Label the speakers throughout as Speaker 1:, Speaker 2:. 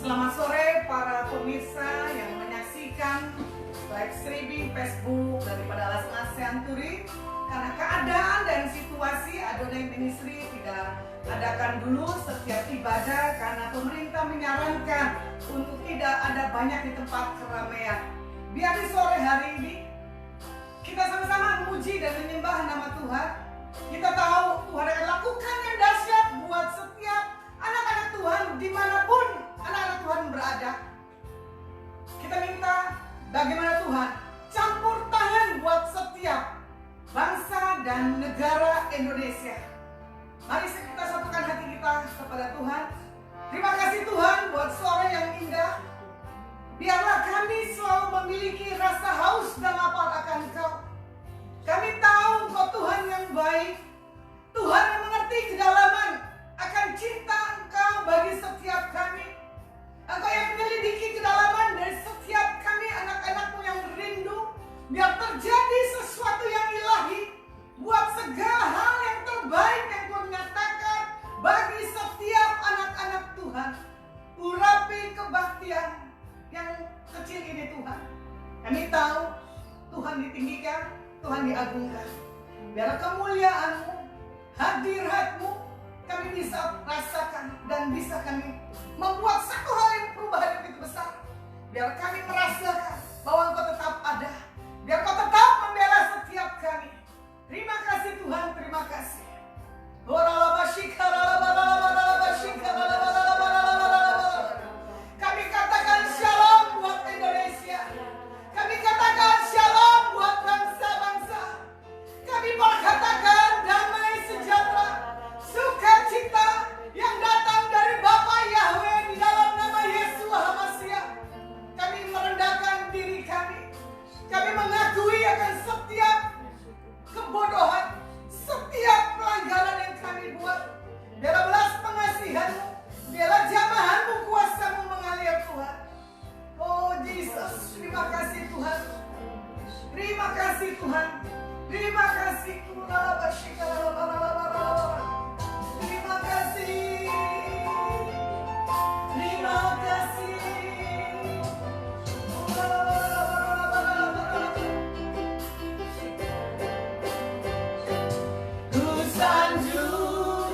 Speaker 1: Selamat sore para pemirsa yang menyaksikan live streaming Facebook daripada Alas ASEAN Turi. Karena keadaan dan situasi Adonai Ministry tidak adakan dulu setiap ibadah karena pemerintah menyarankan untuk tidak ada banyak di tempat keramaian. Biar di sore hari ini kita sama-sama memuji dan menyembah nama Tuhan. Kita tahu Tuhan akan lakukan yang dahsyat buat setiap anak-anak Tuhan dimanapun anak-anak Tuhan berada. Kita minta bagaimana Tuhan campur tangan buat setiap bangsa dan negara Indonesia. Mari kita satukan hati kita kepada Tuhan. Terima kasih Tuhan buat sore yang indah. Biarlah kami selalu memiliki rasa haus dan lapar akan Engkau. Kami tahu Engkau Tuhan yang baik, Tuhan yang mengerti kedalaman akan cinta Engkau bagi setiap kami. Engkau yang menyelidiki kedalaman dari setiap kami anak-anak-Mu yang rindu. Biar terjadi sesuatu yang ilahi, buat segala hal yang terbaik yang Kau nyatakan bagi setiap anak-anak Tuhan. Urapi kebaktian yang kecil ini Tuhan. Kami tahu Tuhan ditinggikan, Tuhan diagungkan. Biar kemuliaan-Mu, hadirat-Mu kami bisa rasakan dan bisa kami membuat satu hal yang perubahan yang begitu besar. Biar kami merasakan bahwa Engkau tetap ada. Biar Kau tetap membela setiap kami. Terima kasih Tuhan, terima kasih. Kami katakan shalom buat Indonesia. Kami katakan shalom buat bangsa-bangsa. Kami berkatakan damai sejahtera, sukacita yang datang dari Bapa Yahweh di dalam nama Yesus HaMasiah. Kami merendahkan diri kami. Kami mengakui akan setiap kebodohan, setiap pelanggaran yang kami buat. Biarlah belas pengasihan-Mu, biarlah jamahan-Mu, kuasa-Mu mengalir Tuhan. Oh Jesus, terima kasih Tuhan. Terima kasih Tuhan. Terima kasih Tuhan. Terima kasih. Terima kasih. Ku sanjung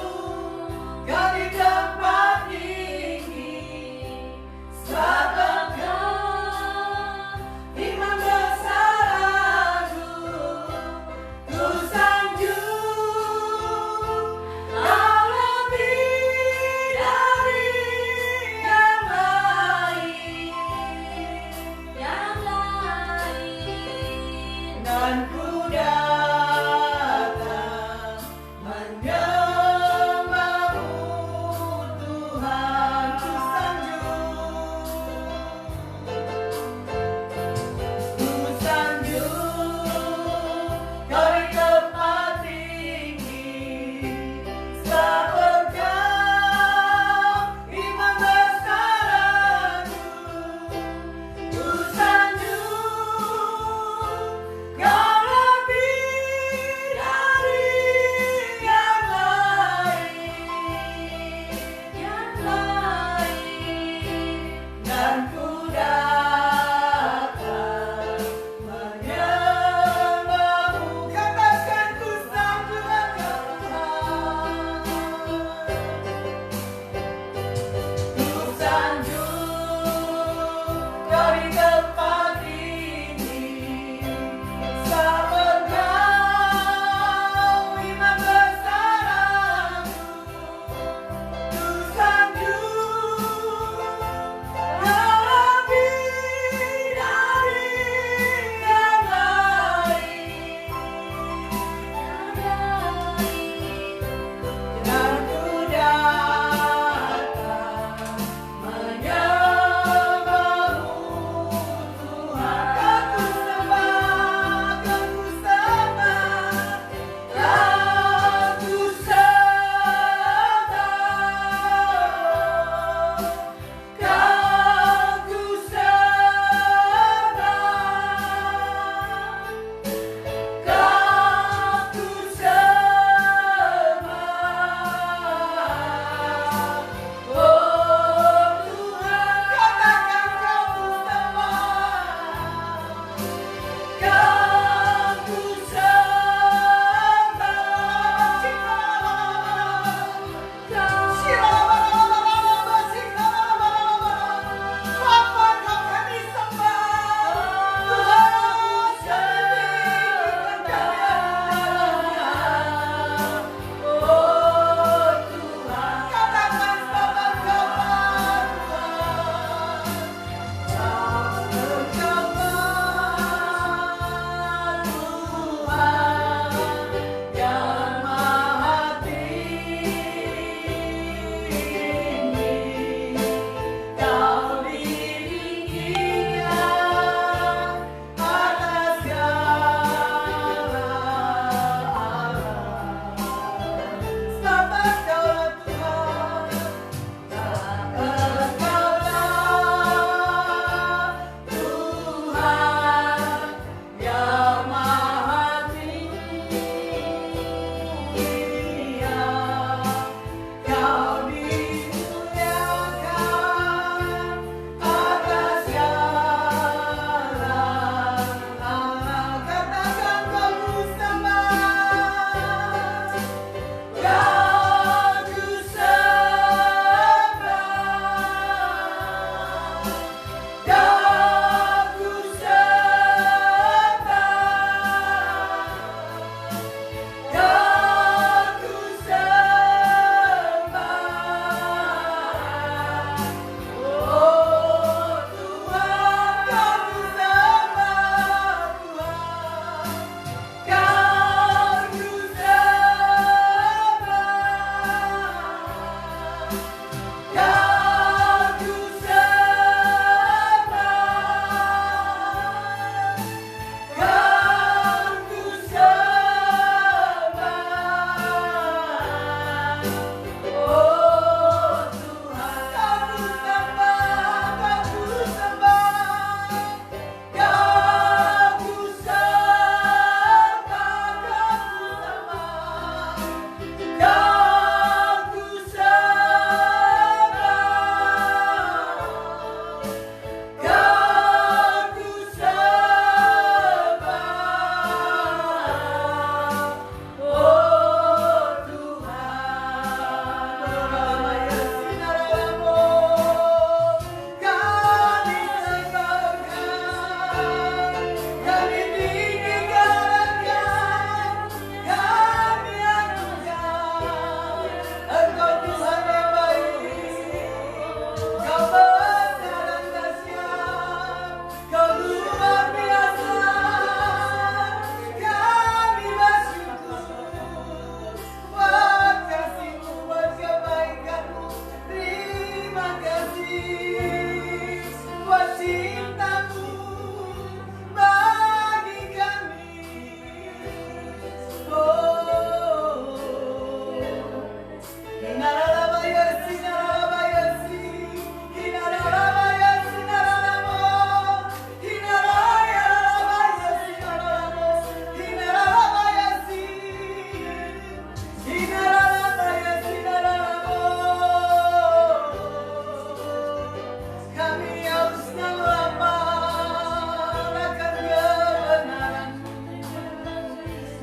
Speaker 1: Kau di tempat tinggi, sebab Engkau imam besar aku. Ku sanjung Kau lebih dari yang lain, dan ku datang menyembah-Mu Tuhan. Ku sanjung Kau di tempat tinggi, sebab Engkau imam besar aku. Ku sanjung Kau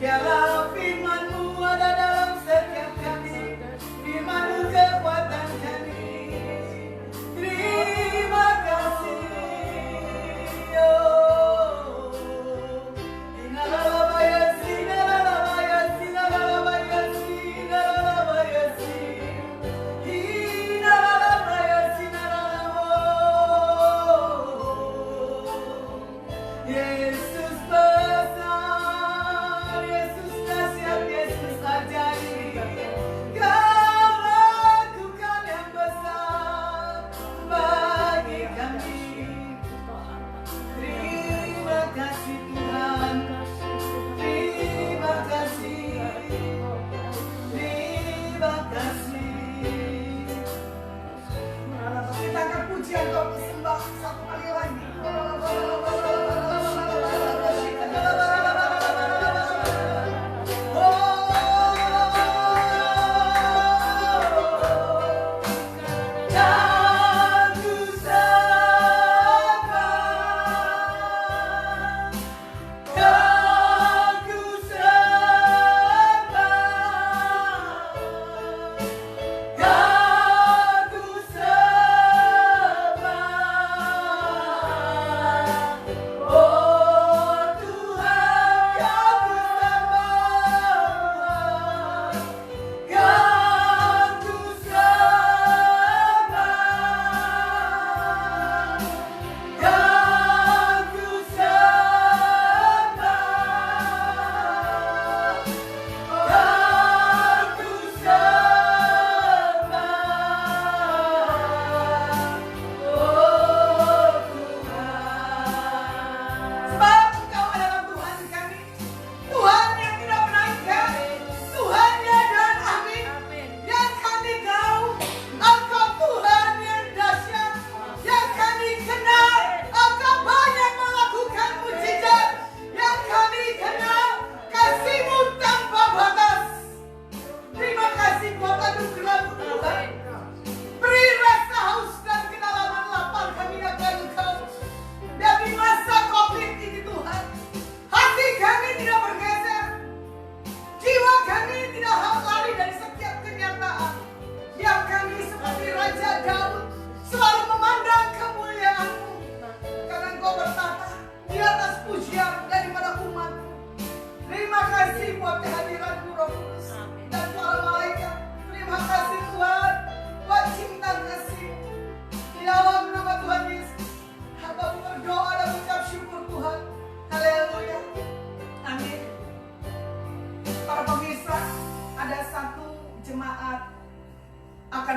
Speaker 1: Biarlah firman-Mu ada dalam setiap kami, firman-Mu kekuatan kami. Terima kasih. Yesus besar, Yesus dahsyat, Yesus ajaib. Kau lakukan yang besar bagi kami. Terima kasih Tuhan, terima kasih, terima kasih. Kita akan pujian kau sembah satu kali lagi.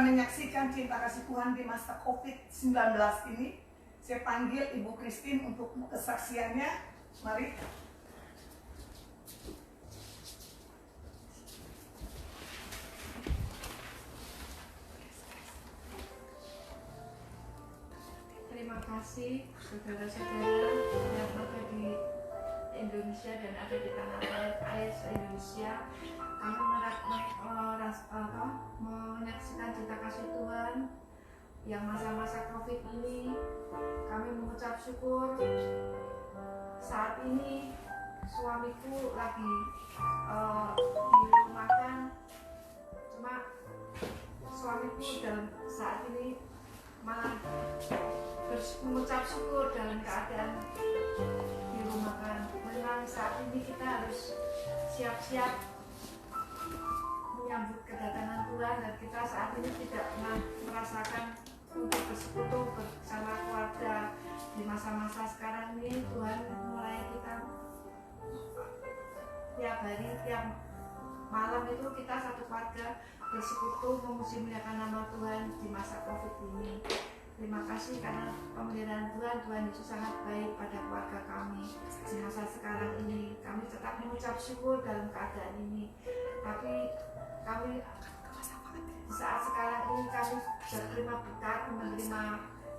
Speaker 1: Menyaksikan cinta kasih Tuhan di masa COVID-19 ini. Saya panggil Ibu Christine untuk kesaksiannya. Mari.
Speaker 2: Terima kasih saudara-saudara yang ada di Indonesia dan ada di tanah air Indonesia. Kami menyaksikan cinta kasih Tuhan yang masa-masa COVID ini. Kami mengucap syukur. Saat ini suamiku lagi dirumahkan, cuma suamiku dalam saat ini malah mengucap syukur dalam keadaan dirumahkan. Memang saat ini kita harus siap-siap menyambut kedatangan Tuhan, dan kita saat ini tidak pernah merasakan untuk bersekutu bersama keluarga di masa-masa sekarang ini. Tuhan mulai kita tiap hari, tiap malam itu kita satu keluarga bersekutu memuji muliakan nama Tuhan di masa COVID ini. Terima kasih karena pemeliharaan Tuhan. Tuhan Yesus sangat baik pada keluarga kami di masa sekarang ini. Kami tetap mengucap syukur dalam keadaan ini, tapi kami di saat sekarang ini kami menerima berkat, menerima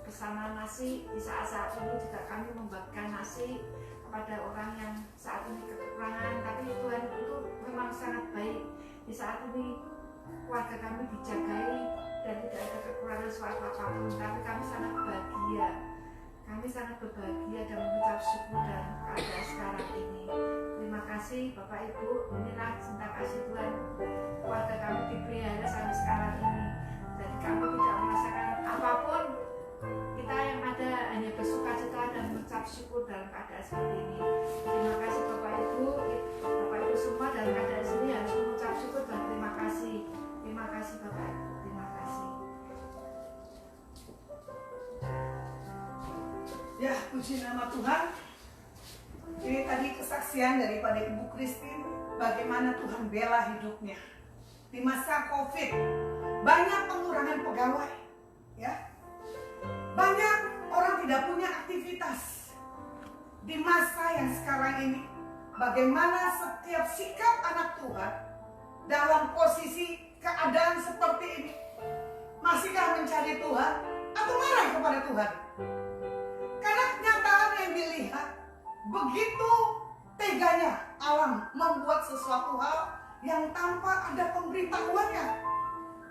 Speaker 2: pesanan nasi. Di saat-saat ini juga kami membagikan nasi kepada orang yang saat ini kekurangan. Tapi Tuhan itu memang sangat baik. Di saat ini keluarga kami dijagai dan tidak ada kekurangan suatu apapun. Tapi kami sangat bahagia. Kami sangat berbahagia dan mengucap syukur dalam keadaan sekarang ini. Terima kasih kasih Bapak Ibu, inilah cinta kasih Tuhan keluarga kami dipelihara sampai sekarang ini. Jadi kami tidak merasakan apapun, kita yang ada hanya bersuka cita dan mengucap syukur dalam keadaan seperti ini. Terima kasih Bapak Ibu semua dalam keadaan sini harus mengucap syukur dan terima kasih. Terima kasih Bapak Ibu, terima kasih.
Speaker 1: Ya, puji nama Tuhan. Ini tadi kesaksian daripada Ibu Christine, bagaimana Tuhan bela hidupnya di masa COVID. Banyak pengurangan pegawai, ya. Banyak orang tidak punya aktivitas di masa yang sekarang ini. Bagaimana setiap sikap anak Tuhan dalam posisi keadaan seperti ini? Masihkah mencari Tuhan atau marah kepada Tuhan? Karena kenyataan yang dilihat, begitu teganya alam membuat sesuatu hal yang tanpa ada pemberitahuannya.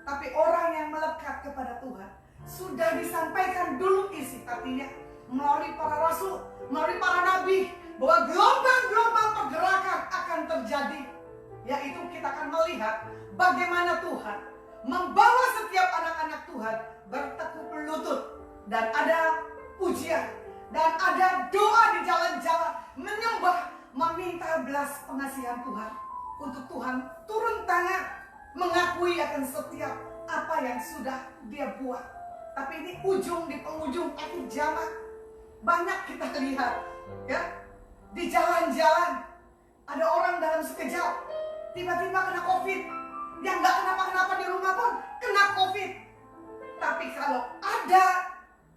Speaker 1: Tapi orang yang melekat kepada Tuhan sudah disampaikan dulu isi hatinya melalui para rasul, melalui para nabi, bahwa gelombang-gelombang pergerakan akan terjadi. Yaitu kita akan melihat bagaimana Tuhan membawa setiap anak-anak Tuhan bertekuk lutut, dan ada pujian, dan ada doa di jalan-jalan, menyembah, meminta belas pengasihan Tuhan. Untuk Tuhan turun tangan, mengakui akan setiap apa yang sudah dia buat. Tapi ini ujung di penghujung akhir zaman. Banyak kita lihat, ya, di jalan-jalan ada orang dalam sekejap tiba-tiba kena COVID. Yang gak kenapa-kenapa di rumah pun kena COVID. Tapi kalau ada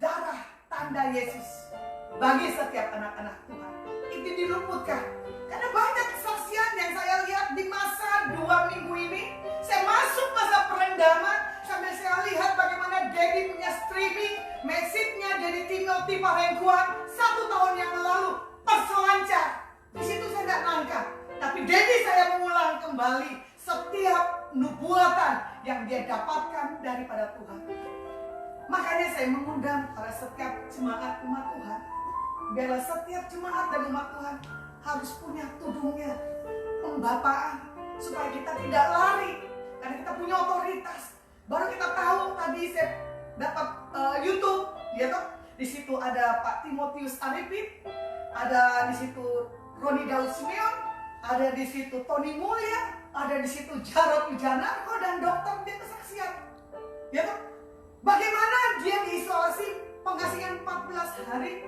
Speaker 1: darah tanda Yesus bagi setiap anak-anak Tuhan, itu diluputkan. Karena banyak kesaksian yang saya lihat di masa 2 minggu ini. Saya masuk masa perendaman sambil saya lihat bagaimana Dedi punya streaming message-nya dari Timothy Parengkuan 1 tahun yang lalu terselancar. Di situ saya tidak nangka, tapi Dedi saya mengulang kembali setiap nubuatan yang dia dapatkan daripada Tuhan. Makanya saya mengundang para setiap jemaat umat Tuhan, biarlah setiap jemaat dan umat Tuhan harus punya tudungnya, pembapaan, supaya kita tidak lari, karena kita punya otoritas. Baru kita tahu tadi saya dapat YouTube, ya toh, di situ ada Pak Timotius Arifin, ada di situ Roni Daud Simeon, ada di situ Tony Mulya, ada di situ Jarod Wijanarko dan dokter dia kesaksian, ya toh. Bagaimana dia diisolasi pengasihan 14 hari.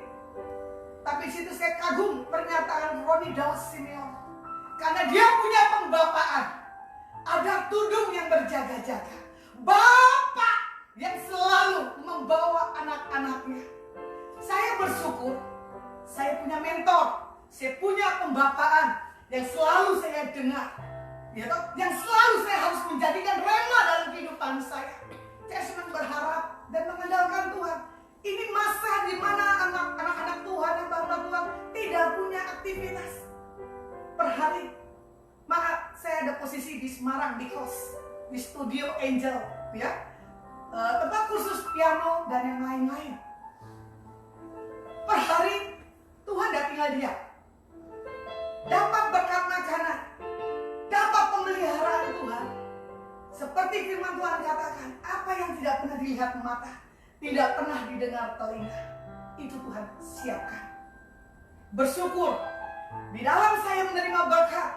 Speaker 1: Tapi di situ saya kagum pernyataan Roni Daud Simeon, karena dia punya pembapaan. Ada tudung yang berjaga-jaga, Bapak yang selalu membawa anak-anaknya. Saya bersyukur saya punya mentor, saya punya pembapaan yang selalu saya dengar, ya toh, yang selalu saya harus menjadikan rema dalam kehidupan saya. Saya senang berharap dan mengandalkan Tuhan. Ini masa di mana anak-anak Tuhan dan hamba Tuhan tidak punya aktivitas per hari. Maka saya ada posisi di Semarang, di kos, di studio Angel, ya, tempat kursus piano dan yang lain-lain. Per hari Tuhan tidak tinggal diam. Dapat berkat makanan, dapat pemeliharaan Tuhan. Seperti firman Tuhan katakan, apa yang tidak pernah dilihat mata, tidak pernah didengar telinga, itu Tuhan siapkan. Bersyukur, di dalam saya menerima berkat,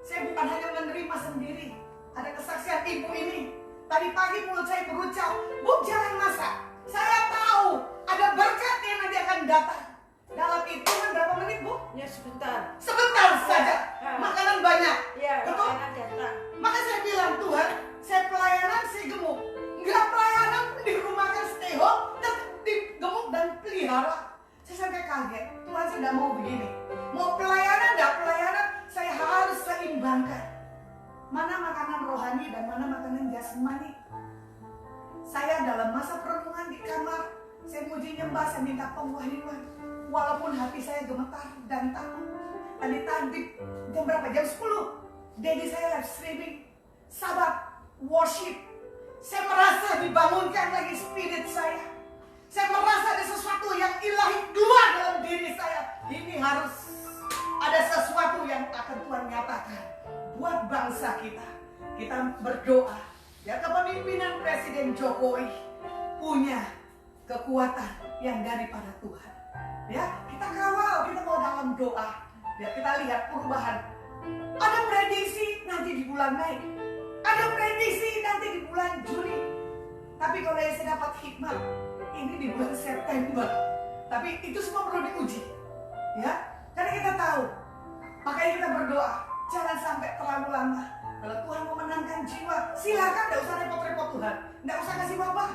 Speaker 1: saya bukan hanya menerima sendiri. Ada kesaksian ibu ini, tadi pagi mulut saya berucap, Bu jangan masak, saya tahu ada berkat yang nanti akan datang. Dalam hitungan berapa menit Bu?
Speaker 2: Ya sebentar.
Speaker 1: Sebentar saja, makanan banyak.
Speaker 2: Ya,
Speaker 1: betul?
Speaker 2: makanan datang.
Speaker 1: Maka saya bilang, Tuhan, saya pelayanan, saya gemuk. Enggak pelayanan, di rumah kan stay home, di gemuk dan pelihara. Saya sampai kaget, Tuhan saya tidak mau begini. Mau pelayanan, tidak pelayanan, saya harus seimbangkan. Mana makanan rohani dan mana makanan jasmani. Saya dalam masa perenungan di kamar, saya muji nyembah, saya minta pengwahyuan. Walaupun hati saya gemetar dan takut. Tadi jam berapa? Jam 10. Dedi saya live streaming Sabat worship. Saya merasa dibangunkan lagi spirit saya. Saya merasa ada sesuatu yang ilahi keluar dalam diri saya. Ini harus ada sesuatu yang akan Tuhan buat bangsa kita. Kita berdoa ya, kepemimpinan Presiden Jokowi punya kekuatan yang daripada Tuhan. Ya, kita kawal, kita mau dalam doa. Ya, kita lihat perubahan. Ada prediksi nanti di bulan Mei, ada prediksi nanti di bulan Juni. Tapi kalau yang saya dapat hikmat, ini di bulan September. Tapi itu semua perlu diuji. Ya, karena kita tahu. Makanya kita berdoa, jangan sampai terlalu lama. Kalau Tuhan memenangkan jiwa, silakan, tidak usah repot-repot Tuhan. Tidak usah kasih wabah.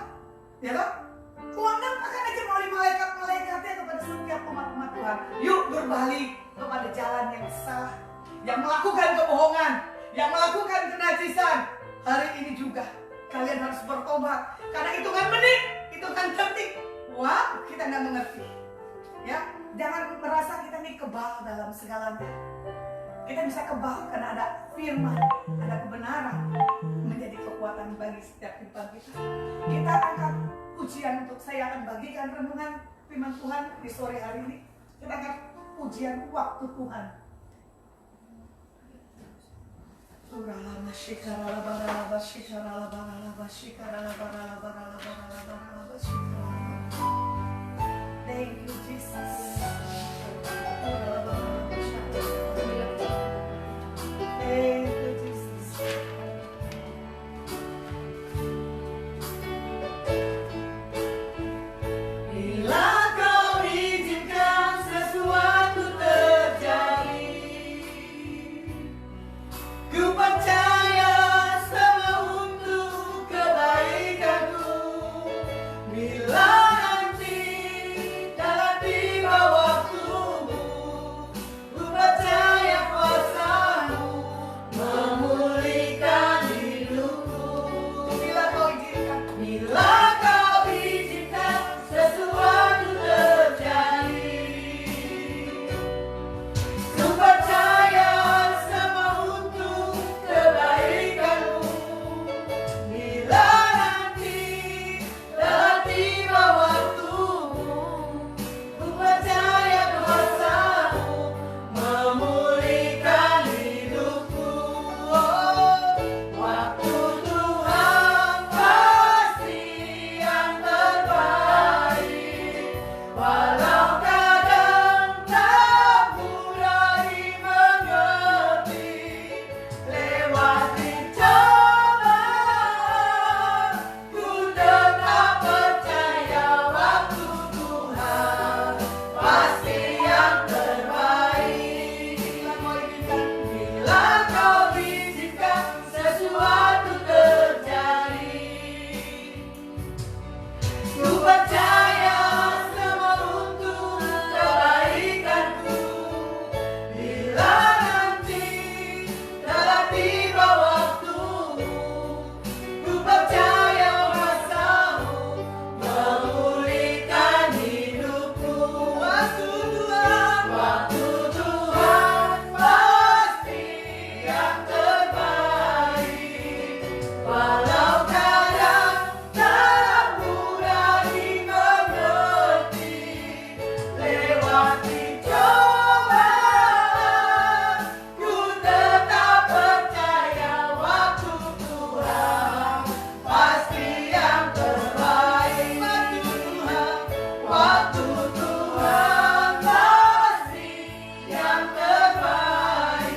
Speaker 1: Ya kan? Tuhan akan aja melalui malaikat-malaikatnya kepada setiap umat-umat Tuhan. Yuk berbalik kepada jalan yang salah. Yang melakukan kebohongan, yang melakukan kenajisan. Hari ini juga kalian harus bertobat. Karena hitungan menit, hitungan detik. Wah, kita nggak mengerti. Ya, jangan merasa kita ini kebal dalam segalanya. Kita bisa kebal karena ada firman, ada kebenaran menjadi kekuatan bagi setiap kehidupan kita. Kita angkat pujian untuk saya akan bagikan renungan firman Tuhan di sore hari ini. Kita angkat pujian waktu Tuhan. Thank you, Jesus. Thank you, Jesus. Bila kau izinkan sesuatu terjadi, ku percaya semua untuk kebaikanku. Bila nanti telah tiba waktumu, ku percaya kuasa-Mu memulihkan hidupku. Bila kau izinkan sesuatu terjadi, ku percaya semua untuk kebaikanmu. Bila nanti telah tiba waktumu, ku percaya kuasa-Mu memulihkan hidupku. Waktu Tuhan pasti yang terbaik, walau kadang tak mudah dimengerti. Lewati cobaan, ku tetap percaya waktu Tuhan pasti yang terbaik. Bila kau izinkan sesuatu terjadi, ku percaya semua untuk kebaikanku. Bila nanti telah tiba waktumu, ku percaya kuasa-Mu memulihkan hidupku. Waktu Tuhan pasti yang terbaik, walau kadang tak mudah dimengerti. Lewati cobaan, ku tetap percaya waktu Tuhan pasti yang terbaik. Waktu Tuhan pasti yang terbaik.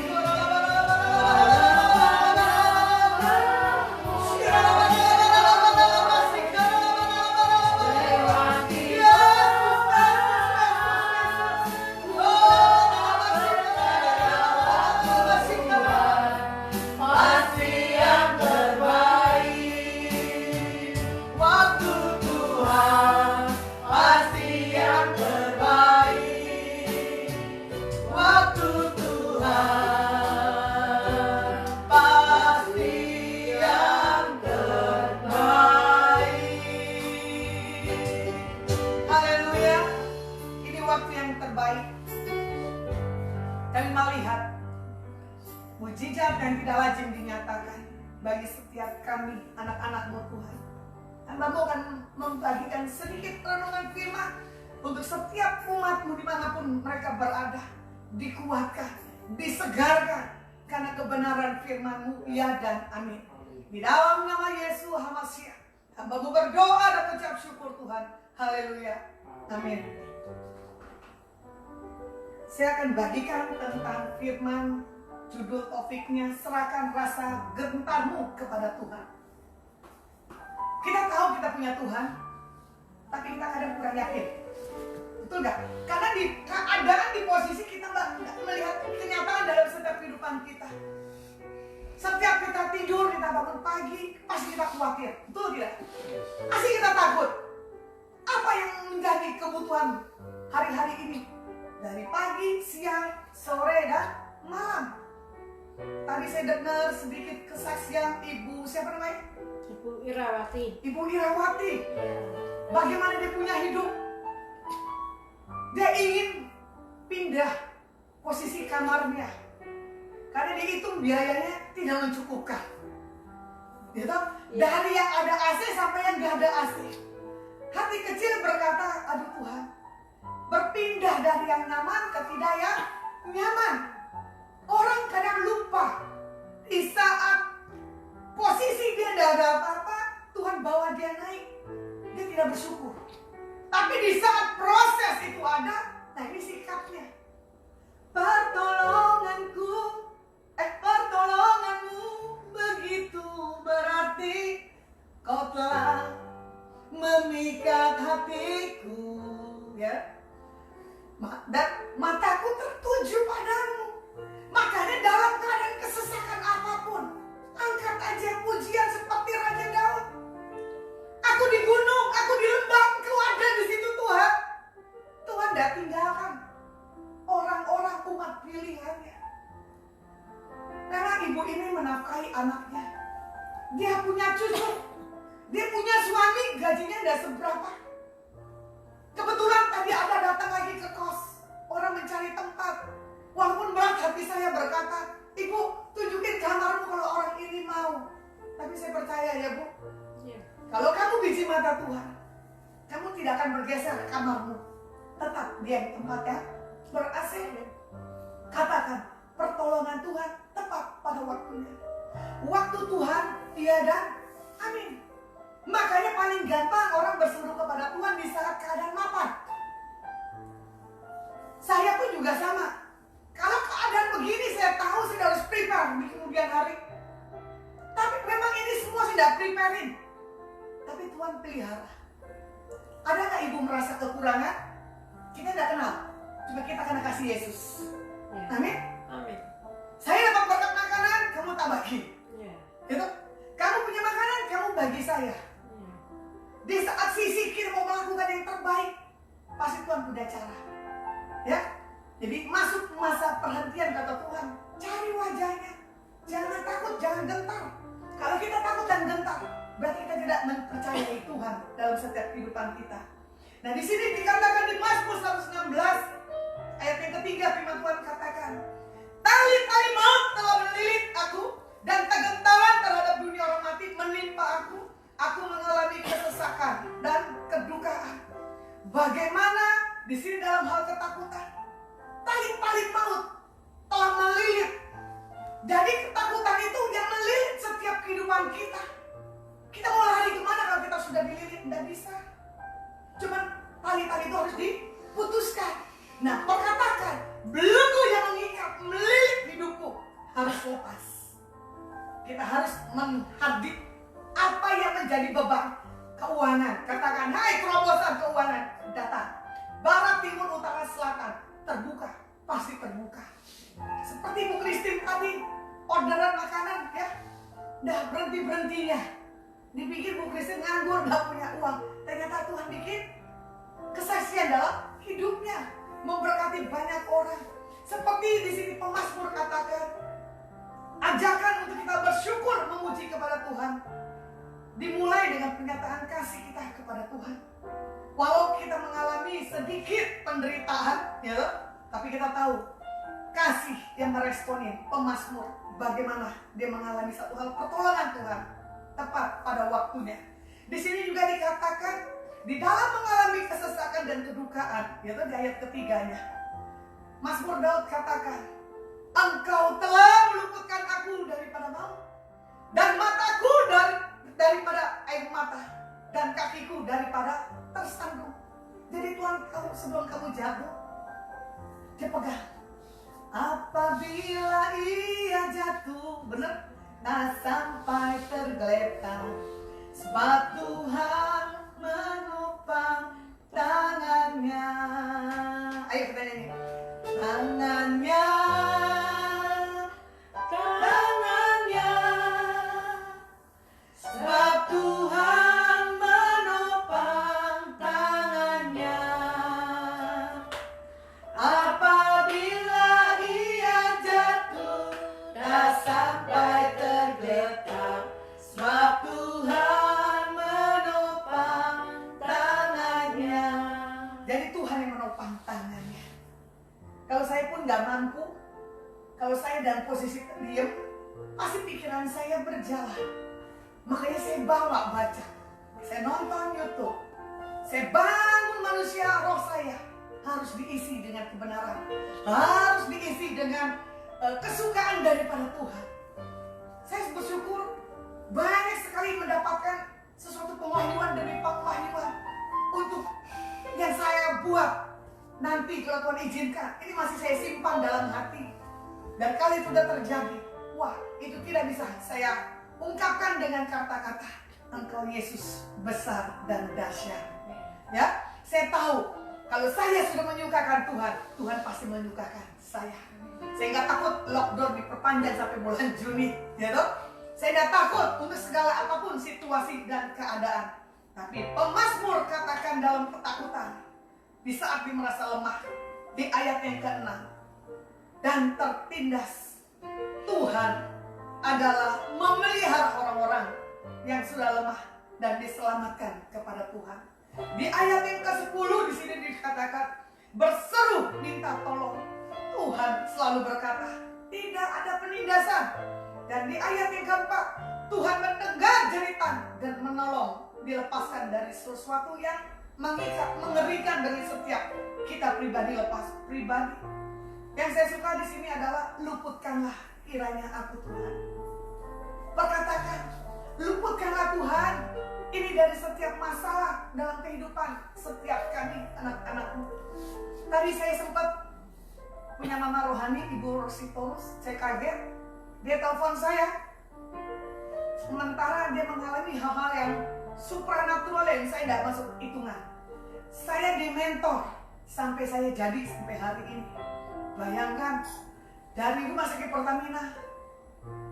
Speaker 1: Pasti yang terbaik. Waktu Tuhan pasti yang terbaik. Waktu Tuhan pasti yang terbaik. Haleluya. Ini waktu yang terbaik. Kami melihat mujizat yang tidak lazim dinyatakan bagi setiap kami anak-anak-Mu Tuhan. Hamba-Mu akan membagikan sedikit renungan firman untuk setiap umat-Mu dimanapun mereka berada. Dikuatkan, disegarkan karena kebenaran firman-Mu, ya dan amin. Di dalam nama Yesus HaMashiach, hamba-Mu berdoa dan mengucap syukur Tuhan. Haleluya. Amin. Saya akan bagikan tentang firman, judul topiknya, serahkan rasa gentarmu kepada Tuhan. Kita tahu kita punya Tuhan, tapi kita kadang kurang yakin. Betul nggak? Karena di keadaan, di posisi kita nggak melihat kenyataan dalam setiap kehidupan kita. Setiap kita tidur, kita bangun pagi, pasti kita khawatir. Betul tidak? Pasti kita takut. Apa yang menjadi kebutuhan hari-hari ini? Dari pagi, siang, sore, dan malam. Tadi saya dengar sedikit kesaksian Ibu, siapa namanya?
Speaker 2: Ibu Irawati.
Speaker 1: Ibu Irawati. Bagaimana dia punya hidup? Dia ingin pindah posisi kamarnya. Karena dihitung biayanya tidak mencukupkan. Gitu? Dari yang ada AC sampai yang gak ada AC. Hati kecil berkata, aduh Tuhan, berpindah dari yang nyaman ke tidak yang nyaman. Orang kadang lupa, di saat posisi dia tidak ada apa-apa, Tuhan bawa dia naik. Dia tidak bersyukur. Tapi di saat proses itu ada, nah ini sikapnya. Pertolonganmu begitu berarti, kau telah memikat hatiku, ya. Dan mataku tertuju padamu. Makanya dalam keadaan kesesakan apapun, angkat aja pujian seperti Raja Daud. Aku di gunung, aku di lembah, Engkau ada di situ Tuhan. Tuhan tidak tinggalkan orang-orang umat pilihannya. Karena ibu ini menafkahi anaknya. Dia punya cucu, dia punya suami, gajinya tidak seberapa. Kebetulan tadi ada datang lagi ke kos, orang mencari tempat. Walaupun berat, hati saya berkata, Ibu, tunjukin kamarmu kalau orang ini mau. Tapi saya percaya ya Bu, kalau kamu biji mata Tuhan, kamu tidak akan bergeser ke kamarmu. Tetap dia di tempat yang ber-AC. Katakan, pertolongan Tuhan tepat pada waktunya. Waktu Tuhan tiada, amin. Makanya paling gampang orang berseru kepada Tuhan di saat keadaan mapan. Saya pun juga sama. Kalau keadaan begini saya tahu saya harus prepare di kemudian hari. Tapi memang ini semua saya tidak preparein. Tapi Tuhan pelihara. Ada nggak ibu merasa kekurangan? Kita tidak kenal. Cuma kita kena kasih Yesus. Amin.
Speaker 2: Amin.
Speaker 1: Saya dapat berkat makanan, kamu tak bagi. Gitu? Kamu punya makanan, kamu bagi saya. Di saat sisi kita mau melakukan yang terbaik, pasti Tuhan punya cara. Ya, jadi masuk masa perhentian kata Tuhan, cari wajahnya, jangan takut, jangan gentar. Kalau kita takut dan gentar, berarti kita tidak mempercayai Tuhan dalam setiap kehidupan kita. Nah di sini dikatakan di Mazmur 116 ayat yang ketiga, firman Tuhan katakan, tali-tali maut telah melilit aku, dan kegentaran terhadap dunia orang mati menimpa aku. Aku mengalami kesesakan dan kedukaan. Bagaimana di sini dalam hal ketakutan? Tali-tali maut telah melilit. Jadi ketakutan itu yang melilit setiap kehidupan kita. Kita mau lari kemana kalau kita sudah dililit? Tidak bisa. Cuman tali-tali itu harus diputuskan. Nah, perkatakan, belenggu yang mengikat melilit hidupku harus lepas. Kita harus menghadik apa yang menjadi beban keuangan. Katakan, hai terobosan keuangan, datang. Barat, timur, utara, selatan, terbuka, pasti terbuka. Seperti Bu Christine tadi, orderan makanan ya, dah berhenti-berhentinya. Dipikir Bu Christine nganggur, gak punya uang. Ternyata Tuhan bikin kesaksian dalam hidupnya, memberkati banyak orang. Seperti di sini pemazmur katakan, ajakan untuk kita bersyukur memuji kepada Tuhan. Dimulai dengan pernyataan kasih kita kepada Tuhan. Walau kita mengalami sedikit penderitaan, ya, tapi kita tahu kasih yang meresponin pemazmur. Bagaimana dia mengalami satu hal pertolongan Tuhan tepat pada waktunya. Di sini juga dikatakan di dalam mengalami kesesakan dan kedukaan, yaitu di ayat ketiganya. Mazmur Daud katakan, Engkau telah meluputkan aku daripada air mata, dan kakiku daripada tersandung. Jadi Tuhan tahu sebelum kamu jatuh, dia pegang. Apabila ia jatuh, benar, tak sampai tergeletak, sebab Tuhan menopang tangannya. Ayo kita nyanyi. Tangannya, tangannya, sebab Tuhan menopang tangannya. Apabila ia jatuh, tak sampai tergeletak, sebab Tuhan menopang tangannya. Jadi Tuhan yang menopang tangannya. Kalau saya pun gak mampu, kalau saya dalam posisi diam, pasti pikiran saya berjalan. Makanya saya bawa baca, saya nonton YouTube, saya bangun manusia roh saya harus diisi dengan kebenaran, harus diisi dengan kesukaan daripada Tuhan. Saya bersyukur banyak sekali mendapatkan sesuatu pewahyuan demi pewahyuan untuk yang saya buat. Nanti kalau Tuhan izinkan, ini masih saya simpan dalam hati. Dan kalau itu sudah terjadi, wah, itu tidak bisa saya ungkapkan dengan kata-kata. Engkau Yesus besar dan dahsyat. Ya, saya tahu kalau saya sudah menyukakan Tuhan, Tuhan pasti menyukakan saya. Saya nggak takut lockdown diperpanjang sampai bulan Juni, ya toh? Saya nggak takut untuk segala apapun situasi dan keadaan. Tapi pemazmur katakan dalam ketakutan, di saat dia merasa lemah, di ayat yang ke-6, dan tertindas, Tuhan adalah memelihara orang-orang yang sudah lemah dan diselamatkan kepada Tuhan. Di ayat yang ke-10 di sini dikatakan, berseru minta tolong, Tuhan selalu berkata, tidak ada penindasan. Dan di ayat yang ke-4, Tuhan mendengar jeritan dan menolong, dilepaskan dari sesuatu yang mengikat, mengerikan dari setiap kita pribadi lepas pribadi. Yang saya suka di sini adalah luputkanlah kiranya aku Tuhan. Perkatakan, luputkanlah Tuhan ini dari setiap masalah dalam kehidupan setiap kami anak-anakmu. Tadi saya sempat punya mama rohani, Ibu Rositorus, saya kaget. Dia telepon saya. Sementara dia mengalami hal-hal yang supranatural yang saya tidak masuk hitungan. Saya dimentor sampai saya jadi sampai hari ini. Bayangkan, dari Rumah Sakit Pertamina,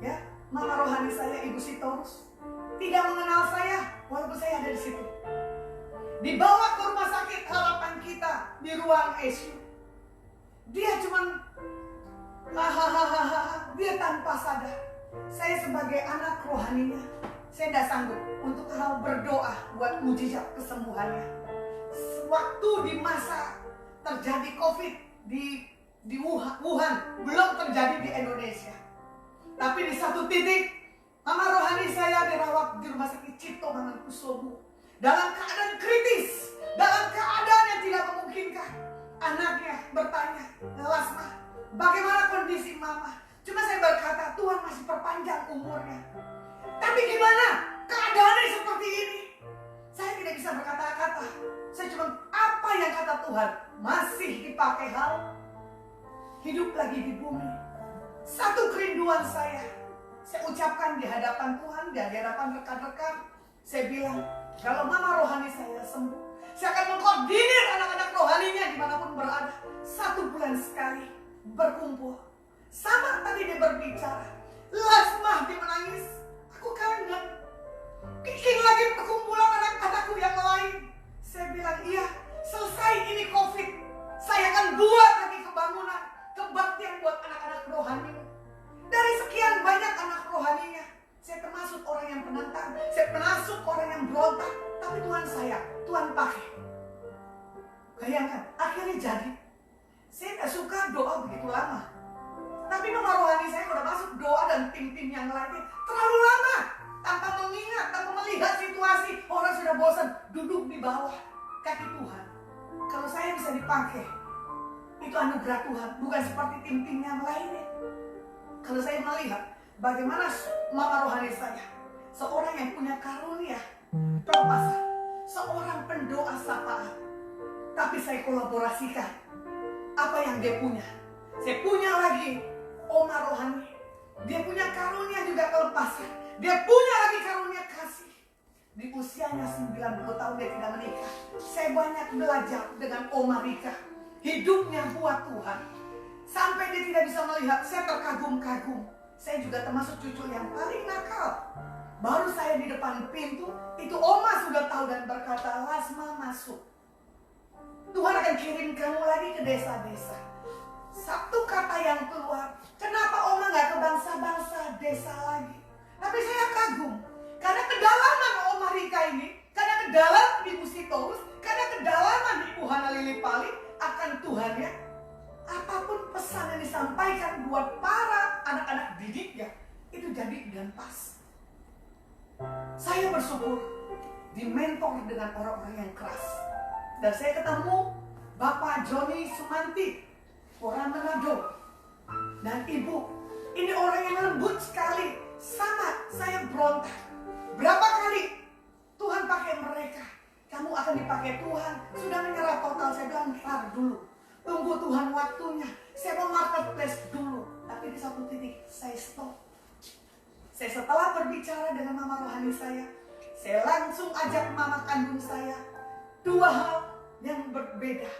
Speaker 1: ya, mama rohani saya, Ibu Sitorus, tidak mengenal saya walaupun saya ada di situ. Dibawa ke Rumah Sakit Harapan Kita di ruang ICU. Dia cuman hahaha, dia tanpa sadar. Saya sebagai anak rohaninya, saya tidak sanggup untuk hal berdoa buat mujizat kesembuhannya. Waktu di masa terjadi COVID di Wuhan, belum terjadi di Indonesia. Tapi di satu titik, mama rohani saya dirawat di Rumah Sakit Cipto Mangunkusumo dalam keadaan kritis, dalam keadaan yang tidak memungkinkan. Anaknya bertanya, Lasma, bagaimana kondisi mama? Cuma saya berkata, Tuhan masih perpanjang umurnya. Tapi gimana keadaannya seperti ini? Saya tidak bisa berkata-kata. Saya cuma apa yang kata Tuhan masih dipakai hal hidup lagi di bumi. Satu kerinduan saya ucapkan di hadapan Tuhan, di hadapan rekan-rekan. Saya bilang, kalau mama rohani saya sembuh, saya akan mengkoordinir anak-anak rohaninya dimanapun berada. 1 bulan sekali berkumpul. Sama tadi dia berbicara, Lasmah dia menangis, aku kangen. Bikin lagi perkumpulan anak-anakku yang lain. Saya bilang, iya, selesai ini COVID, saya akan buat lagi kebangunan, kebaktian buat anak-anak rohani. Dari sekian banyak anak rohaninya, saya termasuk orang yang penentang, saya termasuk orang yang berontak. Tapi Tuhan sayang, Tuhan pakai. Bayangkan, akhirnya jadi. Saya gak suka doa begitu lama. Tapi mama rohani saya udah masuk doa dan tim-tim yang lainnya terlalu lama. Tanpa mengingat, tanpa melihat situasi. Orang sudah bosan duduk di bawah kaki Tuhan. Kalau saya bisa dipakai, itu anugerah Tuhan. Bukan seperti tim-tim yang lainnya. Kalau saya melihat bagaimana mama rohani saya seorang yang punya karunia pelepasan, seorang pendoa sapaan. Tapi saya kolaborasikan apa yang dia punya. Saya punya lagi Oma rohani, dia punya karunia juga kelepasan, dia punya lagi karunia kasih. Di usianya 90 tahun dia tidak menikah. Saya banyak belajar dengan Oma Rika. Hidupnya buat Tuhan. Sampai dia tidak bisa melihat, saya terkagum-kagum. Saya juga termasuk cucu yang paling nakal. Baru saya di depan pintu, itu Oma sudah tahu dan berkata, Lasma masuk. Tuhan akan kirim kamu lagi ke desa-desa. Satu kata yang keluar, kenapa Oma gak ke bangsa-bangsa desa lagi? Tapi saya kagum. Karena kedalaman Oma Rika ini, karena kedalaman Ibu Sitorus, karena kedalaman Ibu Hana Lili Pali akan Tuhannya, apapun pesan yang disampaikan buat para anak-anak didiknya, itu jadi dan pas. Saya bersyukur dimentor dengan orang-orang yang keras. Dan saya ketemu Bapak Joni Sumanti, orang Manado. Dan Ibu, ini orang yang lembut sekali. Sama, saya berontak. Berapa kali Tuhan pakai mereka? Kamu akan dipakai Tuhan. Sudah menyerah total. Saya bilang, ntar dulu. Tunggu Tuhan waktunya. Saya mau marketplace dulu. Tapi di satu titik, saya stop. Saya setelah berbicara dengan mama rohani saya langsung ajak mama kandung saya. Dua hal yang berbeda.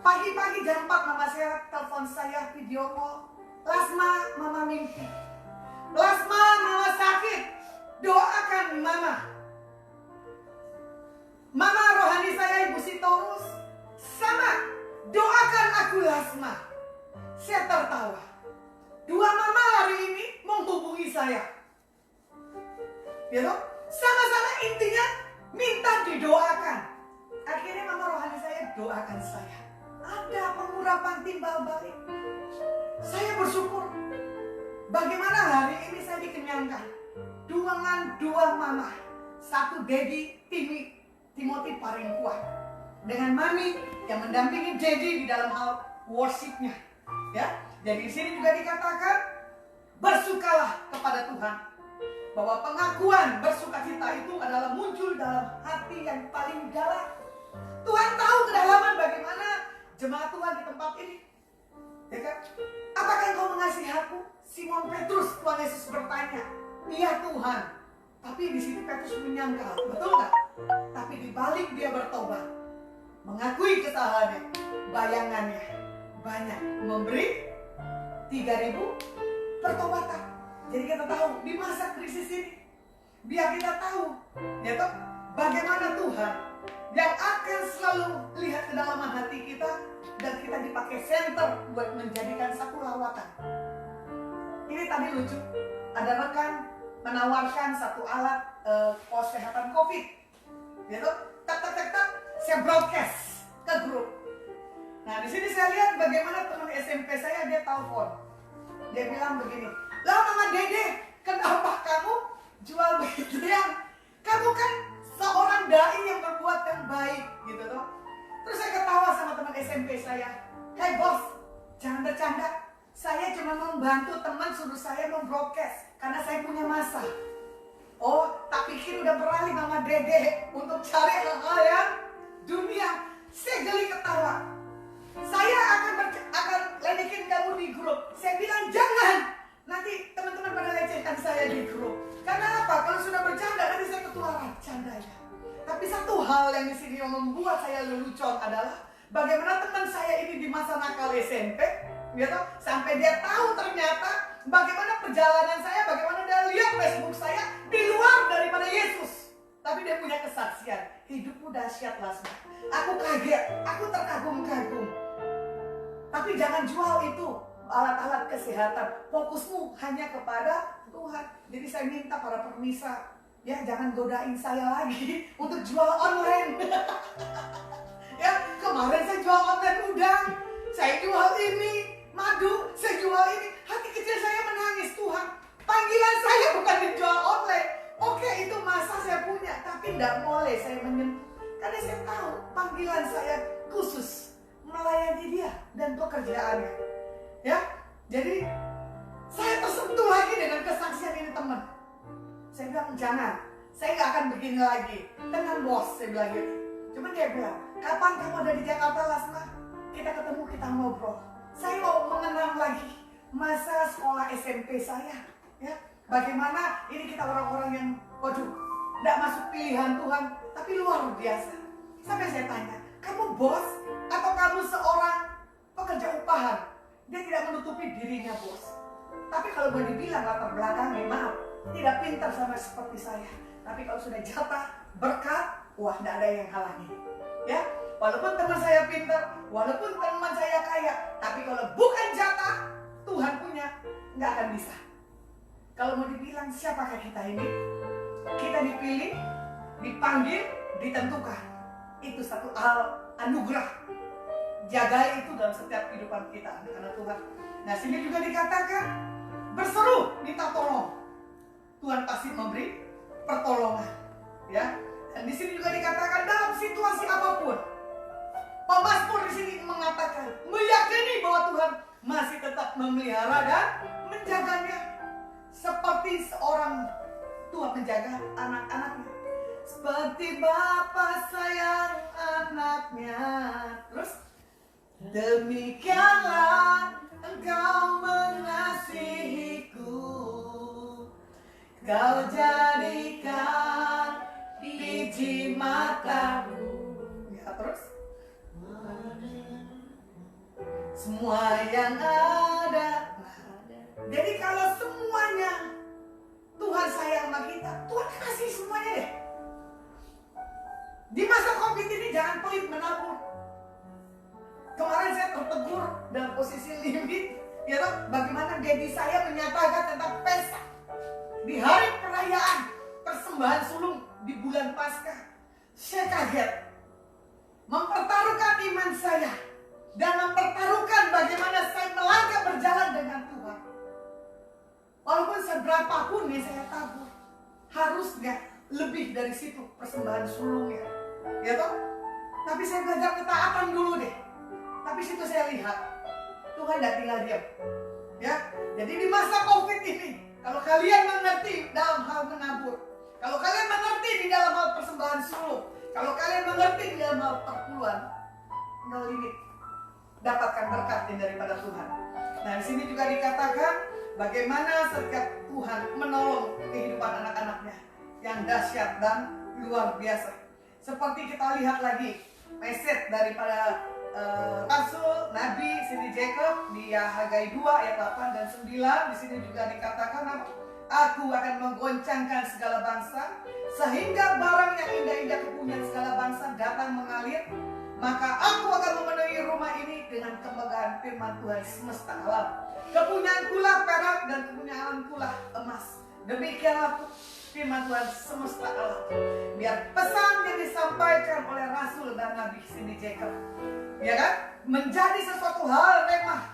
Speaker 1: Pagi-pagi jam 4 mama saya telepon saya video call. Lasma, mama mimpi. Lasma, mama sakit. Doakan mama. Mama rohani saya Ibu Sitorus sama. Doakan aku Lasma. Saya tertawa. Dua mama hari ini menghubungi saya. Ya toh? Sama-sama intinya minta didoakan. Akhirnya mama rohani saya doakan saya. Ada pengurapan timbal balik. Saya bersyukur. Bagaimana hari ini saya dikenyangkan. Dengan dua mama. Satu Dedi, Timothy paling kuat. Dengan Mami yang mendampingi Dedi di dalam hal worshipnya. Ya, jadi di sini juga dikatakan bersukalah kepada Tuhan. Bahwa pengakuan bersukacita itu adalah muncul dalam hati yang paling dalam. Tuhan tahu kedalaman bagaimana jemaat Tuhan di tempat ini. Ya kan? Apakah engkau mengasihi aku? Simon Petrus, Tuhan Yesus bertanya. Iya Tuhan. Tapi di sini Petrus menyangkal, betul nggak? Tapi di balik dia bertobat, mengakui kesalahannya, bayangannya banyak, memberi 3.000 pertobatan. Jadi kita tahu di masa krisis ini, biar kita tahu, ya toh, bagaimana Tuhan yang akan selalu lihat kedalaman hati kita dan kita dipakai center buat menjadikan satu lawatan. Ini tadi lucu, ada rekan menawarkan satu alat pos kesehatan COVID, ya toh, tak, saya broadcast ke grup. Nah di sini saya lihat bagaimana teman SMP saya dia telepon, dia bilang begini, lah Mama Dede, kenapa kamu jual beginian? Kamu kan seorang dai yang berbuat yang baik, gitu toh. Terus saya ketawa sama teman SMP saya, hey bos, jangan bercanda. Saya cuma membantu teman suruh saya membroadcast karena saya punya masa. Oh, tak pikir udah beralih Mama Dede untuk cari hal-hal yang dunia. Saya geli ketawa. Saya akan ledekin kamu di grup. Saya bilang jangan. Nanti teman-teman pada lecehkan saya di grup. Karena apa? Kalau sudah bercanda nanti saya ketularan candanya. Tapi satu hal yang di sini yang membuat saya lelucon adalah bagaimana teman saya ini di masa nakal SMP, gitu, sampai dia tahu ternyata bagaimana perjalanan saya, bagaimana dia lihat Facebook saya di luar daripada Yesus. Tapi dia punya kesaksian, hidupmu dahsyat Lasma. Aku kaget, aku terkagum-kagum. Tapi jangan jual itu alat-alat kesehatan. Fokusmu hanya kepada Tuhan. Jadi saya minta para permisa, ya jangan godain saya lagi untuk jual online. Ya kemarin saya jual online udang, saya jual ini madu, saya jual ini. Hati kecil saya menangis, Tuhan. Panggilan saya bukan dijual online. Oke, itu masa saya punya, tapi tidak boleh saya menyentuh. Karena saya tahu panggilan saya khusus melayani dia dan pekerjaannya. Ya, jadi saya tersentuh lagi dengan kesaksian ini teman. Saya Saya bilang, jangan, saya nggak akan begini lagi. Tenang bos, saya bilang gitu. Cuma dia bilang, kapan kamu ada di Jakarta, Lasma? Kita ketemu, kita ngobrol. Saya mau mengenang lagi masa sekolah SMP saya. Ya, bagaimana ini kita orang-orang yang, waduh, nggak masuk pilihan Tuhan, tapi luar biasa. Sampai saya tanya, kamu bos atau kamu seorang pekerja upahan? Dia tidak menutupi dirinya bos. Tapi kalau mau dibilang latar belakangnya, maaf, tidak pintar sama seperti saya. Tapi kalau sudah jatah, berkat, wah, tidak ada yang halangi. Ya, walaupun teman saya pintar, walaupun teman saya kaya, tapi kalau bukan jatah Tuhan punya, nggak akan bisa. Kalau mau dibilang siapakah kita ini? Kita dipilih, dipanggil, ditentukan. Itu satu hal anugerah. Jaga itu dalam setiap kehidupan kita, anak Tuhan. Nah, sini juga dikatakan berseru, minta tolong. Tuhan pasti memberi pertolongan, ya. Dan di sini juga dikatakan dalam situasi apapun, pemazmur di sini mengatakan meyakini bahwa Tuhan masih tetap memelihara dan menjaganya, seperti seorang tua menjaga anak-anaknya. Seperti Bapa sayang anaknya. Terus, demikianlah Engkau mengasihiku. Kau jadikan biji matamu. Ya, terus. Semua yang ada. Jadi kalau semuanya Tuhan sayang sama kita, Tuhan kasih semuanya deh. Di masa COVID ini jangan pelit menabur. Kemarin saya tertegur dalam posisi limit, ya toh, bagaimana daddy saya menyatakan tentang pesta di hari perayaan persembahan sulung di bulan Paskah. Saya kaget, mempertaruhkan iman saya dan mempertaruhkan bagaimana saya melangkah berjalan dengan Tuhan. Walaupun seberapapun yang saya tabur, harusnya lebih dari situ persembahan sulungnya, ya toh. Tapi saya belajar ketaatan dulu deh. Tapi situ saya lihat Tuhan tidak tinggal diam, ya. Jadi di masa COVID ini, kalau kalian mengerti dalam hal menabur, kalau kalian mengerti di dalam hal persembahan sulung, kalau kalian mengerti di dalam hal perpuluhan, no limit, dapatkan berkat daripada Tuhan. Nah, di sini juga dikatakan bagaimana setiap Tuhan menolong kehidupan anak-anaknya yang dahsyat dan luar biasa. Seperti kita lihat lagi message daripada Rasul Nabi Cindy Jacob di Hagai 2 ayat 8 dan 9. Di sini juga dikatakan, aku akan menggoncangkan segala bangsa sehingga barang yang indah-indah kepunyaan segala bangsa datang mengalir. Maka aku akan memenuhi rumah ini dengan kemegahan firman Tuhan semesta alam. Kepunyaankulah perak dan kepunyaankulah emas. Demikianlah firman Tuhan semesta alam. Biar pesan yang disampaikan oleh Rasul dan Nabi Cindy Jacob, ya kan, menjadi sesuatu hal remah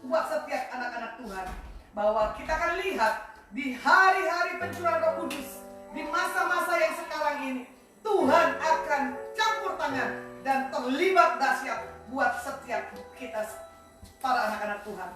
Speaker 1: buat setiap anak-anak Tuhan. Bahwa kita akan lihat di hari-hari pencurahan Roh Kudus, di masa-masa yang sekarang ini, Tuhan akan campur tangan dan terlibat dahsyat buat setiap kita para anak-anak Tuhan.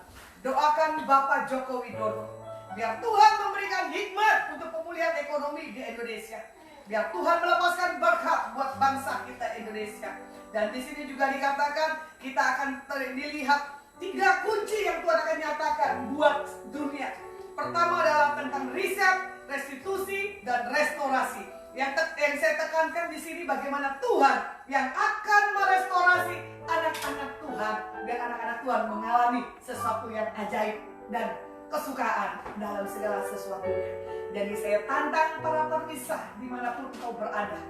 Speaker 1: Doakan Bapak Joko Widodo, biar Tuhan memberikan hikmat untuk pemulihan ekonomi di Indonesia. Biar Tuhan melepaskan berkat buat bangsa kita Indonesia. Dan di sini juga dikatakan kita akan dilihat 3 kunci yang Tuhan akan nyatakan buat dunia. Pertama adalah tentang riset, restitusi, dan restorasi. Yang saya tekankan di sini bagaimana Tuhan yang akan merestorasi anak-anak Tuhan, biar anak-anak Tuhan mengalami sesuatu yang ajaib dan kesukaan dalam segala sesuatunya. Jadi saya tantang para pemirsa dimanapun kau berada.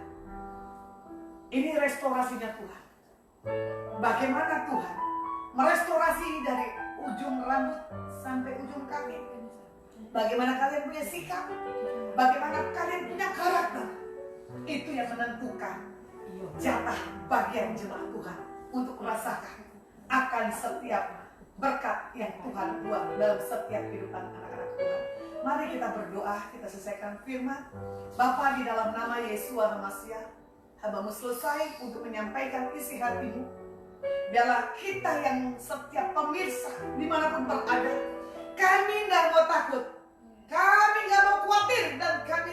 Speaker 1: Ini restorasinya Tuhan. Bagaimana Tuhan merestorasi dari ujung rambut sampai ujung kaki. Bagaimana kalian punya sikap, bagaimana kalian punya karakter. Itu yang menentukan jatah bagian jemaat Tuhan untuk merasakan akan setiap berkat yang Tuhan buat dalam setiap kehidupan anak-anak Tuhan. Mari kita berdoa, kita selesaikan firman. Bapa, di dalam nama Yesus Hamasia, hamba-Mu selesai untuk menyampaikan isi hatimu. Biarlah kita yang setiap pemirsa dimanapun berada, kami tidak mau takut, kami tidak mau khawatir, dan kami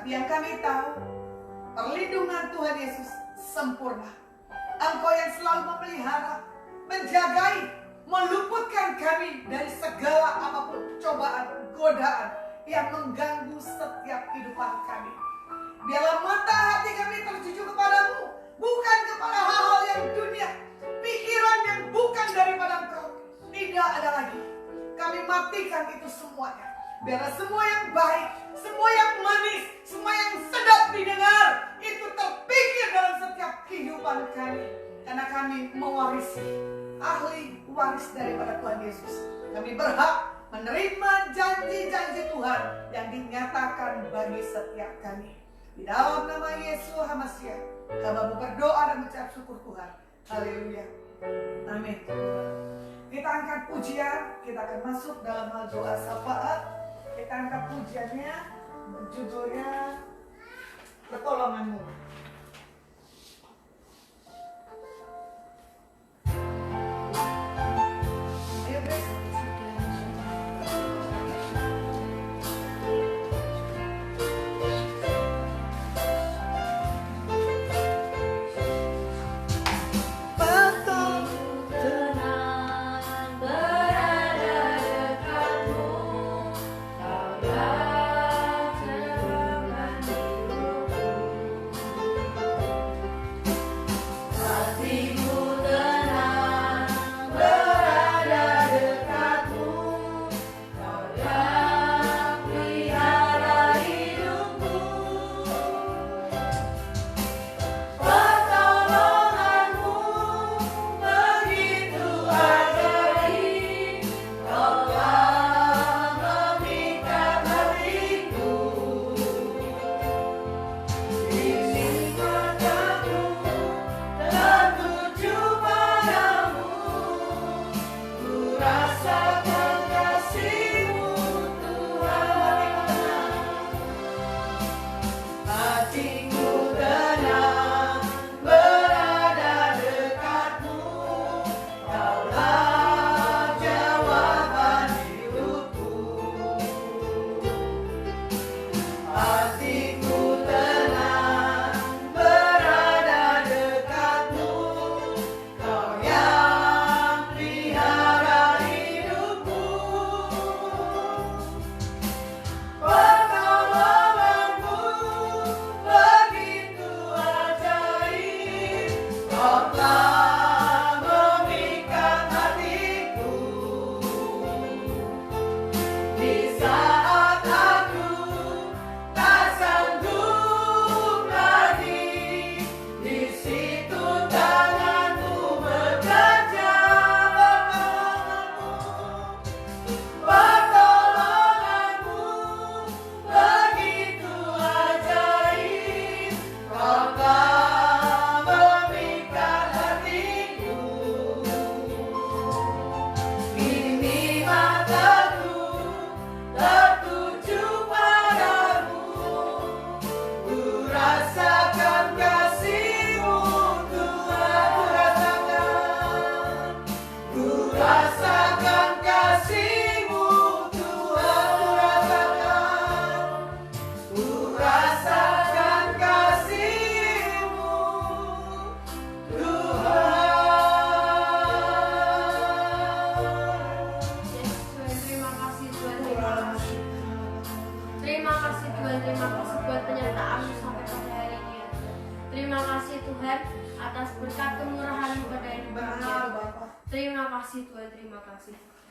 Speaker 1: yang kami tahu perlindungan Tuhan Yesus sempurna. Engkau yang selalu memelihara, menjagai, meluputkan kami dari segala apapun cobaan, godaan yang mengganggu setiap kehidupan kami. Biarlah mata hati kami tertuju kepadamu, bukan kepada hal-hal yang dunia, pikiran yang bukan daripada Engkau. Tidak ada lagi. Kami matikan itu semuanya. Biarlah semua yang baik, semua yang manis, semua yang sedap didengar, itu terpikir dalam setiap kehidupan kami. Karena kami mewarisi, ahli waris daripada Tuhan Yesus. Kami berhak menerima janji-janji Tuhan yang dinyatakan bagi setiap kami. Di dalam nama Yesus HaMashiach, kami berdoa dan mengucap syukur Tuhan. Haleluya. Amin. Kita angkat pujian, kita akan masuk dalam hal doa syafaat. Kita angkat pujiannya, judulnya Pertolonganmu. Ayo guys.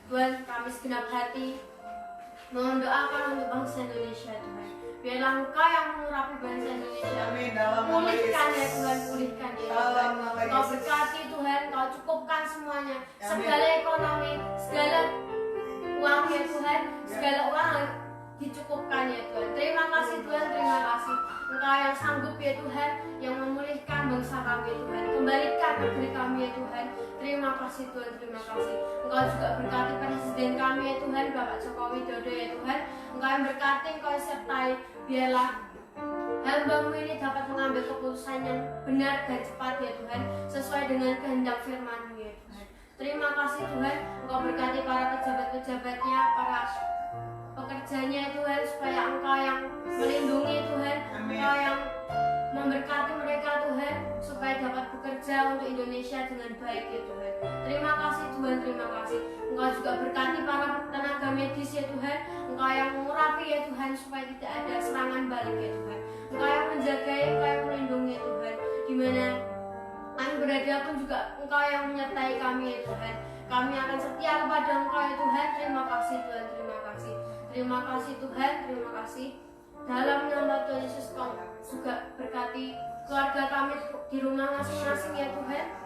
Speaker 3: Tuhan, kami segenap hati mendoakan untuk bangsa Indonesia, Tuhan. Biarlah Engkau yang mengurapi bangsa Indonesia.
Speaker 1: Amin. Dalam nama
Speaker 3: Pulihkan ya
Speaker 1: Yesus.
Speaker 3: Tuhan, pulihkan ya
Speaker 1: Dalam
Speaker 3: Tuhan.
Speaker 1: nama
Speaker 3: Engkau
Speaker 1: Yesus.
Speaker 3: berkati Tuhan, Engkau cukupkan semuanya.
Speaker 1: Amin.
Speaker 3: Segala ekonomi, segala uang ya Tuhan, segala uang dicukupkan ya Tuhan. Terima kasih Tuhan, terima kasih. Engkau yang sanggup ya Tuhan, yang memulihkan bangsa kami ya Tuhan. Kembalikan negeri kami ya Tuhan. Terima kasih Tuhan, terima kasih. Engkau juga berkati presiden kami ya Tuhan, Bapak Joko Widodo ya Tuhan. Engkau yang berkati, Engkau yang sertai. Biarlah hamba-Mu ini dapat mengambil keputusan yang benar dan cepat ya Tuhan, sesuai dengan kehendak firman-Mu ya Tuhan. Terima kasih Tuhan, Engkau berkati para pejabat-pejabatnya, para pekerjanya Tuhan, supaya Engkau yang melindungi Tuhan, bekerja untuk Indonesia dengan baik ya Tuhan. Terima kasih Tuhan, terima kasih. Engkau juga berkati para tenaga medis ya Tuhan. Engkau yang mengurapi ya Tuhan supaya tidak ada serangan balik ya Tuhan. Engkau yang menjaga, Engkau yang melindungi ya Tuhan. Dimana kami berada pun juga Engkau yang menyertai kami ya Tuhan. Kami akan setia kepada Engkau ya Tuhan. Terima kasih Tuhan, terima kasih. Terima kasih Tuhan, terima kasih. Dalam nama Tuhan Yesus Kau juga berkati keluarga kami di rumah masing-masing ya Tuhan.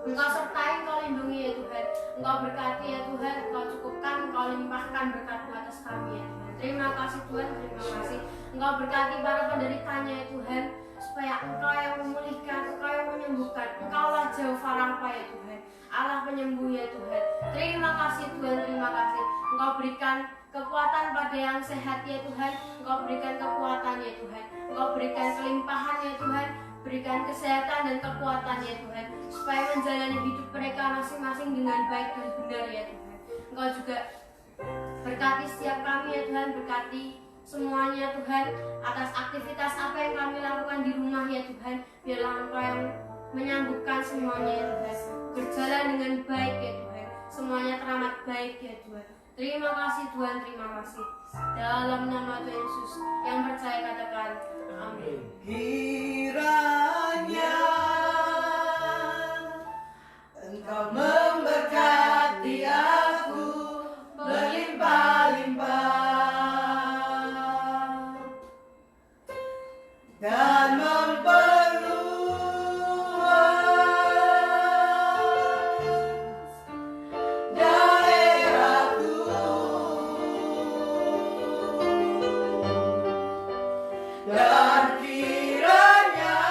Speaker 3: Engkau sertai, Engkau lindungi ya Tuhan. Engkau berkati ya Tuhan. Engkau cukupkan, Engkau limpahkan berkat-Mu atas kami ya Tuhan. Terima kasih Tuhan, terima kasih. Engkau berkati para penderitanya ya Tuhan, supaya Engkau yang memulihkan, Engkau yang menyembuhkan. Engkaulah Jehovah Rafa ya Tuhan, Allah penyembuh ya Tuhan. Terima kasih Tuhan, terima kasih. Engkau berikan kekuatan pada yang sehat ya Tuhan. Engkau berikan kekuatan ya Tuhan. Engkau berikan kelimpahan ya Tuhan. Berikan kesehatan dan kekuatan ya Tuhan, supaya menjalani hidup mereka masing-masing dengan baik dan benar ya Tuhan. Engkau juga berkati setiap kami ya Tuhan, berkati semuanya Tuhan, atas aktivitas apa yang kami lakukan di rumah ya Tuhan. Biarlah Engkau yang menyanggupkan semuanya ya Tuhan, berjalan dengan baik ya Tuhan, semuanya teramat baik ya Tuhan. Terima kasih Tuhan, terima kasih. Dalam nama Tuhan Yesus yang percaya katakan amin.
Speaker 1: Kiranya Engkau memberkati aku berlimpah-limpah dan memperluas daerahku, dan kiranya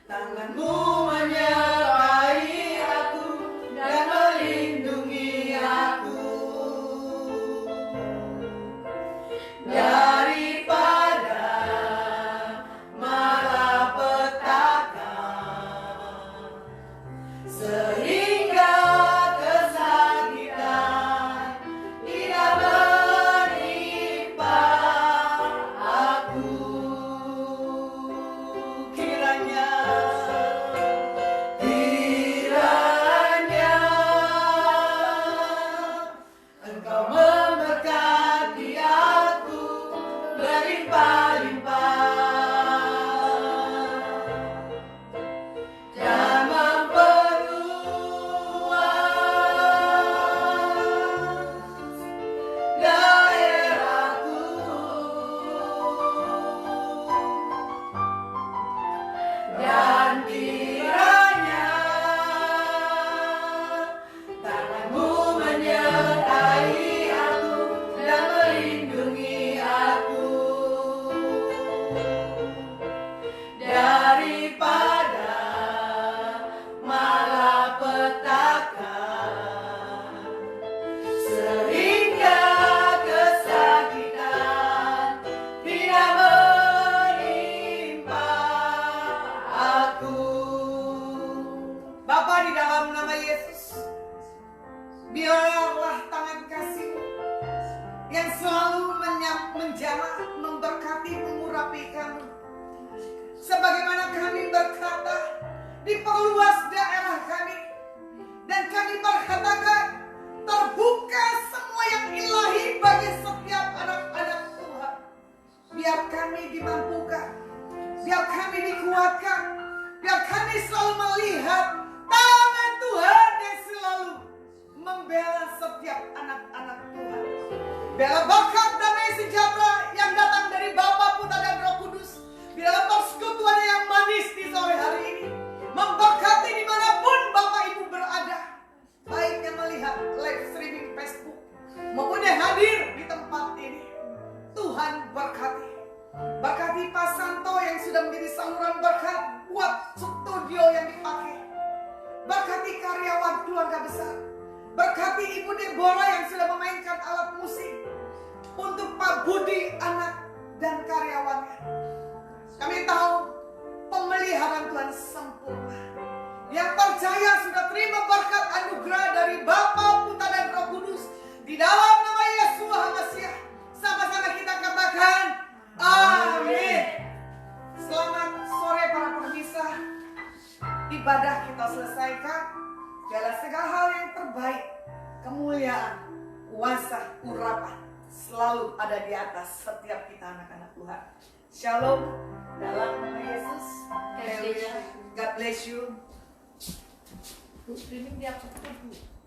Speaker 1: tangan-Mu menyertai aku dan melindungi aku daripada malapetaka, sehingga kesakitan tidak menimpa aku. Kiranya Engkau memberkati aku berlimpah-limpah dan memperluas daerahku, dan kiranya tangan-Mu menyertai aku dan melindungi aku daripada malapetaka, sehingga kesakitan tidak menimpa aku. Bapa, di dalam nama Yesus, biarlah tangan kasih-Mu yang selalu menjamah, memberkati, mengurapi kami. Sebagaimana kami berkata, diperluas daerah kami, dan kami berkatakan, terbuka semua yang ilahi bagi setiap anak-anak Tuhan. Biar kami dimampukan, biar kami dikuatkan, biar kami selalu melihat tangan Tuhan yang selalu membela setiap anak-anak Tuhan. Biarlah berkat damai sejahtera yang datang dari Bapa, Putra, dan Roh Kudus, biarlah persekutuan yang manis di sore hari ini memberkati dimanapun Bapak Ibu berada, baik yang melihat live streaming Facebook maupun yang hadir di tempat ini. Tuhan berkati. Berkati Pak Santo yang sudah menjadi saluran berkat buat studio yang dipakai. Berkati karyawan keluarga besar. Berkati Ibu Deborah yang sudah memainkan alat musik. Untuk Pak Budi, anak dan karyawannya. Kami tahu pemeliharaan Tuhan sempurna. Yang percaya sudah terima berkat anugerah dari Bapa, Putra, dan Roh Kudus. Di dalam nama Yesus Hamasiah, sama-sama kita katakan amin. Selamat sore para pemirsa. ibadah kita selesaikan, biarlah segala hal yang terbaik, kemuliaan, kuasa, urapan selalu ada di atas setiap kita anak-anak Tuhan. Shalom dalam nama Yesus.
Speaker 3: God bless you.
Speaker 1: God bless you.
Speaker 2: Bu, streaming tiap Sabtu, Bu.